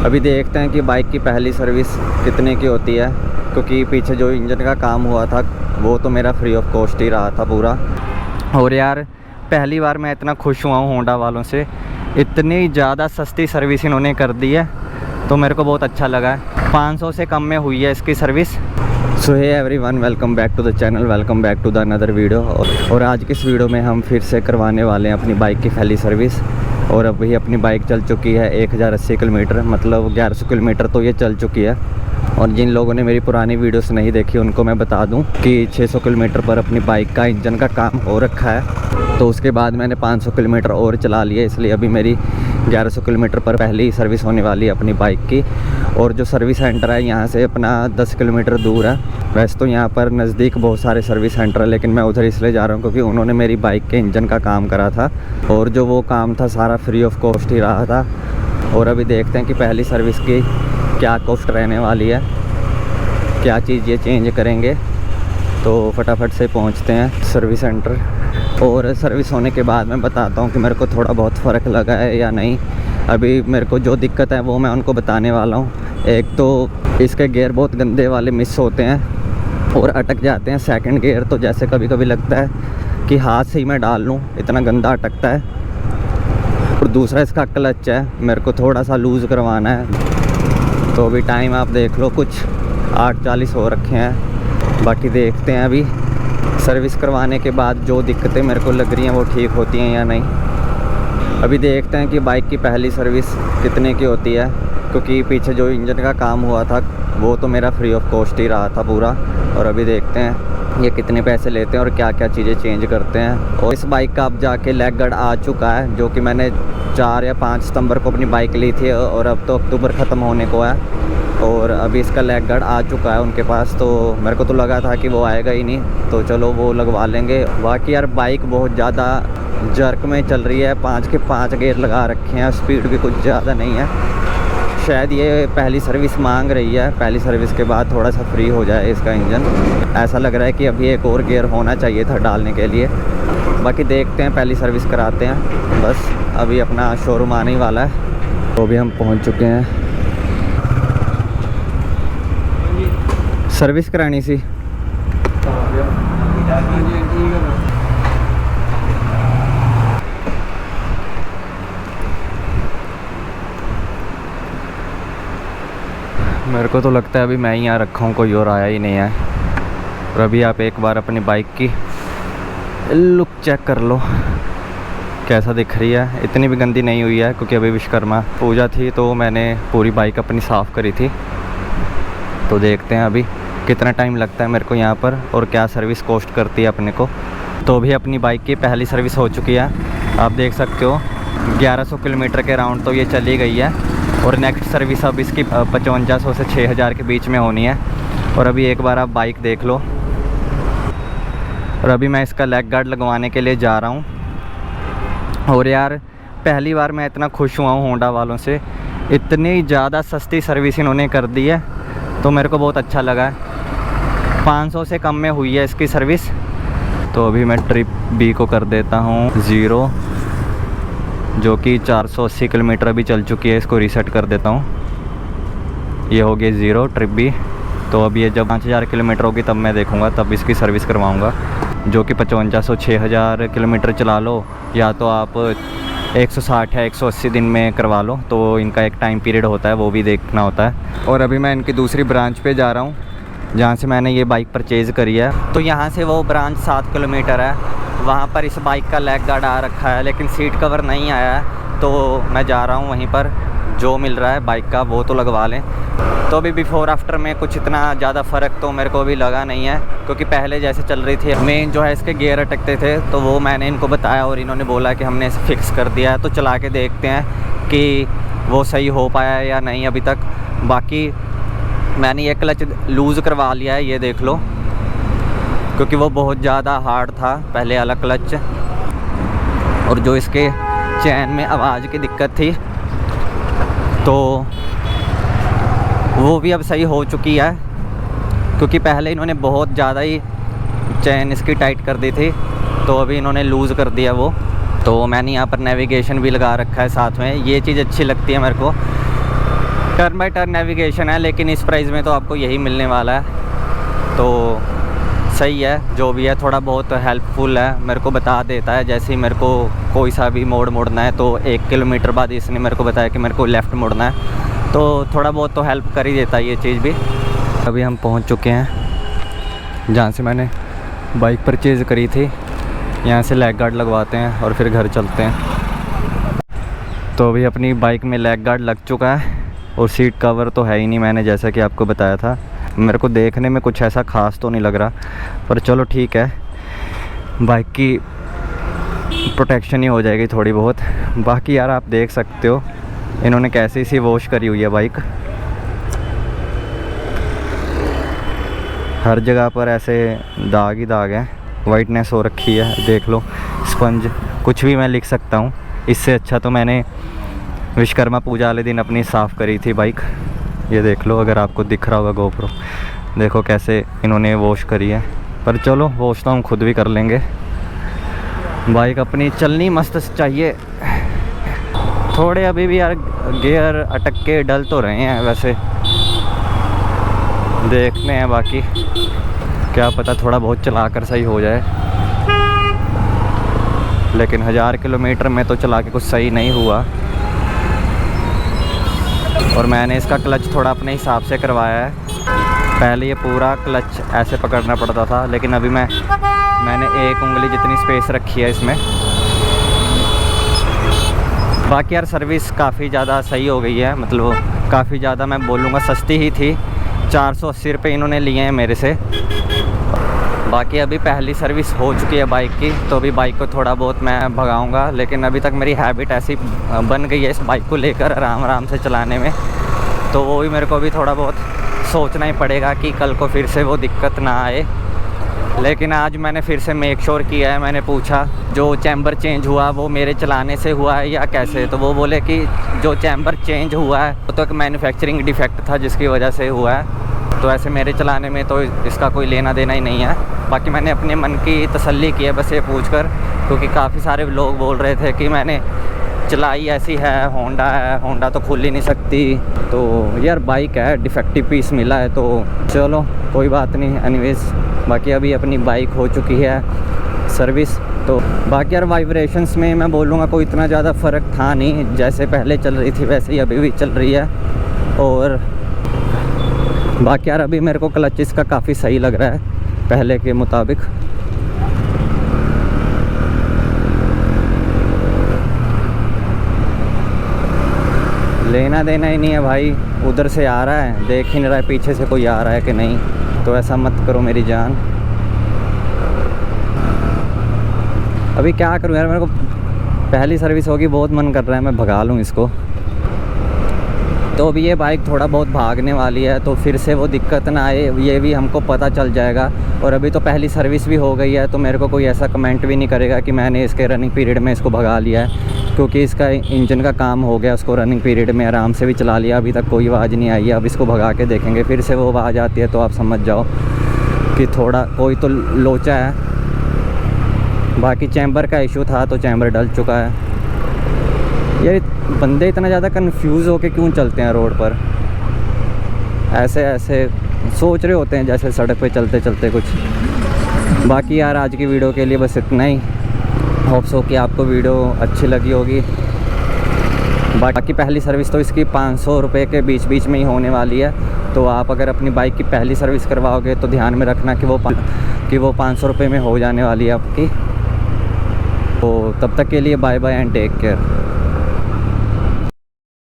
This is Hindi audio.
अभी देखते हैं कि बाइक की पहली सर्विस कितने की होती है, क्योंकि पीछे जो इंजन का काम हुआ था वो तो मेरा फ्री ऑफ कॉस्ट ही रहा था पूरा। और यार पहली बार मैं इतना खुश हुआ हूँ होंडा वालों से, इतनी ज़्यादा सस्ती सर्विस इन्होंने कर दी है तो मेरे को बहुत अच्छा लगा है। 500 से कम में हुई है इसकी service. So hey everyone, welcome back to the channel, welcome back to the another video. और आज की इस वीडियो में हम फिर से करवाने वाले हैं अपनी बाइक की पहली सर्विस। और अभी अपनी बाइक चल चुकी है 1080 किलोमीटर, मतलब 1100 किलोमीटर तो ये चल चुकी है। और जिन लोगों ने मेरी पुरानी वीडियोस नहीं देखी उनको मैं बता दूं कि 600 किलोमीटर पर अपनी बाइक का इंजन का काम हो रखा है। तो उसके बाद मैंने 500 किलोमीटर और चला लिया, इसलिए अभी मेरी 1100 किलोमीटर पर पहली सर्विस होने वाली है अपनी बाइक की। और जो सर्विस सेंटर है यहाँ से अपना 10 किलोमीटर दूर है। वैसे तो यहाँ पर नज़दीक बहुत सारे सर्विस सेंटर है, लेकिन मैं उधर इसलिए जा रहा हूँ क्योंकि उन्होंने मेरी बाइक के इंजन का काम करा था और जो वो काम था सारा फ्री ऑफ कॉस्ट ही रहा था। और अभी देखते हैं कि पहली सर्विस की क्या कॉस्ट रहने वाली है, क्या चीज़ ये चेंज करेंगे। तो फटाफट से पहुँचते हैं सर्विस सेंटर। और सर्विस होने के बाद मैं बताता हूँ कि मेरे को थोड़ा बहुत फ़र्क लगा है या नहीं। अभी मेरे को जो दिक्कत है वो मैं उनको बताने वाला हूँ। एक तो इसके गियर बहुत गंदे वाले मिस होते हैं और अटक जाते हैं। सेकंड गियर तो जैसे कभी कभी लगता है कि हाथ से ही मैं डाल लूँ, इतना गंदा अटकता है। और दूसरा इसका क्लच है, मेरे को थोड़ा सा लूज़ करवाना है। तो अभी टाइम आप देख लो, कुछ 8:40 हो रखे हैं। बाकी देखते हैं अभी सर्विस करवाने के बाद जो दिक्कतें मेरे को लग रही हैं वो ठीक होती हैं या नहीं। अभी देखते हैं कि बाइक की पहली सर्विस कितने की होती है, क्योंकि पीछे जो इंजन का काम हुआ था वो तो मेरा फ्री ऑफ कॉस्ट ही रहा था पूरा। और अभी देखते हैं ये कितने पैसे लेते हैं और क्या क्या चीज़ें चेंज करते हैं। और इस बाइक का अब जाके लेग गार्ड आ चुका है, जो कि मैंने 4 या 5 सितंबर को अपनी बाइक ली थी और अब तो अक्टूबर ख़त्म होने को है। और अभी इसका लेग गार्ड आ चुका है उनके पास। तो मेरे को तो लगा था कि वो आएगा ही नहीं, तो चलो वो लगवा लेंगे। बाकी यार बाइक बहुत ज़्यादा जर्क में चल रही है, 5 के 5 गियर लगा रखे हैं, स्पीड भी कुछ ज़्यादा नहीं है। शायद ये पहली सर्विस मांग रही है, पहली सर्विस के बाद थोड़ा सा फ्री हो जाए इसका इंजन। ऐसा लग रहा है कि अभी एक और गियर होना चाहिए था डालने के लिए। बाकी देखते हैं, पहली सर्विस कराते हैं। बस अभी अपना शोरूम आने ही वाला है। तो अभी हम पहुँच चुके हैं। सर्विस करानी सी। मेरे को तो लगता है अभी मैं ही यहाँ रखा हूँ, कोई और आया ही नहीं है। और अभी आप एक बार अपनी बाइक की लुक चेक कर लो कैसा दिख रही है। इतनी भी गंदी नहीं हुई है क्योंकि अभी विश्वकर्मा पूजा थी तो मैंने पूरी बाइक अपनी साफ़ करी थी। तो देखते हैं अभी कितना टाइम लगता है मेरे को यहाँ पर और क्या सर्विस कॉस्ट करती है अपने को। तो भी अपनी बाइक की पहली सर्विस हो चुकी है, आप देख सकते हो। 1100 किलोमीटर के राउंड तो ये चली गई है और नेक्स्ट सर्विस अब इसकी 5500 से 6000 के बीच में होनी है। और अभी एक बार आप बाइक देख लो। और अभी मैं इसका लेग गार्ड लगवाने के लिए जा रहा हूँ। और यार पहली बार मैं इतना खुश हुआ हूँ होंडा वालों से, इतनी ज़्यादा सस्ती सर्विस इन्होंने कर दी है तो मेरे को बहुत अच्छा लगा है। 500 से कम में हुई है इसकी सर्विस। तो अभी मैं ट्रिप बी को कर देता हूँ 0, जो कि 480 किलोमीटर अभी चल चुकी है। इसको रीसेट कर देता हूँ, ये हो गई 0 ट्रिप बी। तो अब ये जब 5000 किलोमीटर होगी तब मैं देखूँगा, तब इसकी सर्विस करवाऊँगा। जो कि 5500 6000 किलोमीटर चला लो या तो आप 160 या 180 दिन में करवा लो, तो इनका एक टाइम पीरियड होता है, वो भी देखना होता है। और अभी मैं इनकी दूसरी ब्रांच पे जा रहा हूँ जहाँ से मैंने ये बाइक परचेज़ करी है। तो यहाँ से वो ब्रांच 7 किलोमीटर है, वहाँ पर इस बाइक का लेग गार्ड आ रखा है लेकिन सीट कवर नहीं आया है। तो मैं जा रहा हूँ वहीं पर, जो मिल रहा है बाइक का वो तो लगवा लें। तो अभी बिफ़ोर आफ्टर में कुछ इतना ज़्यादा फ़र्क तो मेरे को अभी लगा नहीं है, क्योंकि पहले जैसे चल रही थी। मेन जो है इसके गियर अटकते थे तो वो मैंने इनको बताया और इन्होंने बोला कि हमने इसे फ़िक्स कर दिया है। तो चला के देखते हैं कि वो सही हो पाया है या नहीं अभी तक। बाकी मैंने ये क्लच लूज़ करवा लिया है, ये देख लो, क्योंकि वो बहुत ज़्यादा हार्ड था पहले वाला क्लच। और जो इसके चैन में आवाज़ की दिक्कत थी तो वो भी अब सही हो चुकी है, क्योंकि पहले इन्होंने बहुत ज़्यादा ही चैन इसकी टाइट कर दी थी तो अभी इन्होंने लूज़ कर दिया वो। तो मैंने यहाँ पर नेविगेशन भी लगा रखा है साथ में, ये चीज़ अच्छी लगती है मेरे को। टर्न बाय टर्न नेविगेशन है, लेकिन इस प्राइस में तो आपको यही मिलने वाला है, तो सही है। जो भी है थोड़ा बहुत हेल्पफुल है, मेरे को बता देता है। जैसे ही मेरे को कोई सा भी मोड़ मोड़ना है तो 1 किलोमीटर बाद इसने मेरे को बताया कि मेरे को लेफ़्ट मुड़ना है, तो थोड़ा बहुत तो हेल्प कर ही देता है ये चीज़ भी। अभी हम पहुंच चुके हैं जहाँ से मैंने बाइक परचेज़ करी थी। यहाँ से लेग गार्ड लगवाते हैं और फिर घर चलते हैं। तो अभी अपनी बाइक में लेग गार्ड लग चुका है और सीट कवर तो है ही नहीं, मैंने जैसा कि आपको बताया था। मेरे को देखने में कुछ ऐसा ख़ास तो नहीं लग रहा, पर चलो ठीक है, बाइक की प्रोटेक्शन ही हो जाएगी थोड़ी बहुत। बाकी यार आप देख सकते हो इन्होंने कैसी सी वॉश करी हुई है बाइक। हर जगह पर ऐसे दाग ही दाग हैं, वाइटनेस हो रखी है, देख लो। स्पंज कुछ भी मैं लिख सकता हूँ, इससे अच्छा तो मैंने विश्वकर्मा पूजा वाले दिन अपनी साफ़ करी थी बाइक। ये देख लो, अगर आपको दिख रहा होगा गोप्रो, देखो कैसे इन्होंने वॉश करी है। पर चलो वॉश तो हम खुद भी कर लेंगे, बाइक अपनी चलनी मस्त चाहिए। थोड़े अभी भी यार गियर अटक के डल तो रहे हैं, वैसे देखने हैं, बाकी क्या पता थोड़ा बहुत चला कर सही हो जाए। लेकिन 1000 किलोमीटर में तो चला के कुछ सही नहीं हुआ। और मैंने इसका क्लच थोड़ा अपने हिसाब से करवाया है। पहले ये पूरा क्लच ऐसे पकड़ना पड़ता था, लेकिन अभी मैंने 1 उंगली जितनी स्पेस रखी है इसमें। बाकी यार सर्विस काफ़ी ज़्यादा सही हो गई है, मतलब काफ़ी ज़्यादा मैं बोलूँगा सस्ती ही थी। 480 रुपये इन्होंने लिए हैं मेरे से। बाकी अभी पहली सर्विस हो चुकी है बाइक की, तो अभी बाइक को थोड़ा बहुत मैं भगाऊंगा। लेकिन अभी तक मेरी हैबिट ऐसी बन गई है इस बाइक को लेकर आराम आराम से चलाने में, तो वो भी मेरे को अभी थोड़ा बहुत सोचना ही पड़ेगा कि कल को फिर से वो दिक्कत ना आए। लेकिन आज मैंने फिर से मेक श्योर किया है, मैंने पूछा जो चैम्बर चेंज हुआ वो मेरे चलाने से हुआ है या कैसे, तो वो बोले कि जो चैम्बर चेंज हुआ है वो तो एक मैन्युफैक्चरिंग डिफेक्ट था जिसकी वजह से हुआ है, तो ऐसे मेरे चलाने में तो इसका कोई लेना देना ही नहीं है। बाकी मैंने अपने मन की तसल्ली की है बस ये पूछकर, क्योंकि काफ़ी सारे लोग बोल रहे थे कि मैंने चलाई ऐसी है, होंडा तो खुल ही नहीं सकती। तो यार बाइक है, डिफेक्टिव पीस मिला है, तो चलो कोई बात नहीं। एनीवेज बाकी अभी अपनी बाइक हो चुकी है सर्विस। तो बाकी यार वाइब्रेशंस में मैं बोलूँगा कोई इतना ज़्यादा फ़र्क था नहीं, जैसे पहले चल रही थी वैसे ही अभी भी चल रही है। और बाकी यार अभी मेरे को क्लच इसका काफ़ी सही लग रहा है पहले के मुताबिक। लेना देना ही नहीं है भाई, उधर से आ रहा है, देख ही नहीं रहा है पीछे से कोई आ रहा है कि नहीं, तो ऐसा मत करो मेरी जान। अभी क्या करूँ यार, मेरे को पहली सर्विस होगी, बहुत मन कर रहा है मैं भगा लूँ इसको। तो अभी ये बाइक थोड़ा बहुत भागने वाली है, तो फिर से वो दिक्कत ना आए ये भी हमको पता चल जाएगा। और अभी तो पहली सर्विस भी हो गई है, तो मेरे को कोई ऐसा कमेंट भी नहीं करेगा कि मैंने इसके रनिंग पीरियड में इसको भगा लिया है, क्योंकि इसका इंजन का काम हो गया, उसको रनिंग पीरियड में आराम से भी चला लिया, अभी तक कोई आवाज़ नहीं आई है। अब इसको भगा के देखेंगे, फिर से वो आवाज़ आती है तो आप समझ जाओ कि थोड़ा कोई तो लोचा है। बाकी चैम्बर का इशू था तो चैम्बर डल चुका है। यार बंदे इतना ज़्यादा कंफ्यूज होके क्यों चलते हैं रोड पर, ऐसे ऐसे सोच रहे होते हैं जैसे सड़क पे चलते चलते कुछ। बाकी यार आज की वीडियो के लिए बस इतना ही। होप सो कि आपको वीडियो अच्छी लगी होगी। बाकी पहली सर्विस तो इसकी 500 रुपये के बीच बीच में ही होने वाली है, तो आप अगर अपनी बाइक की पहली सर्विस करवाओगे तो ध्यान में रखना कि वो 500 रुपये में हो जाने वाली है आपकी। तो तब तक के लिए bye bye and take care.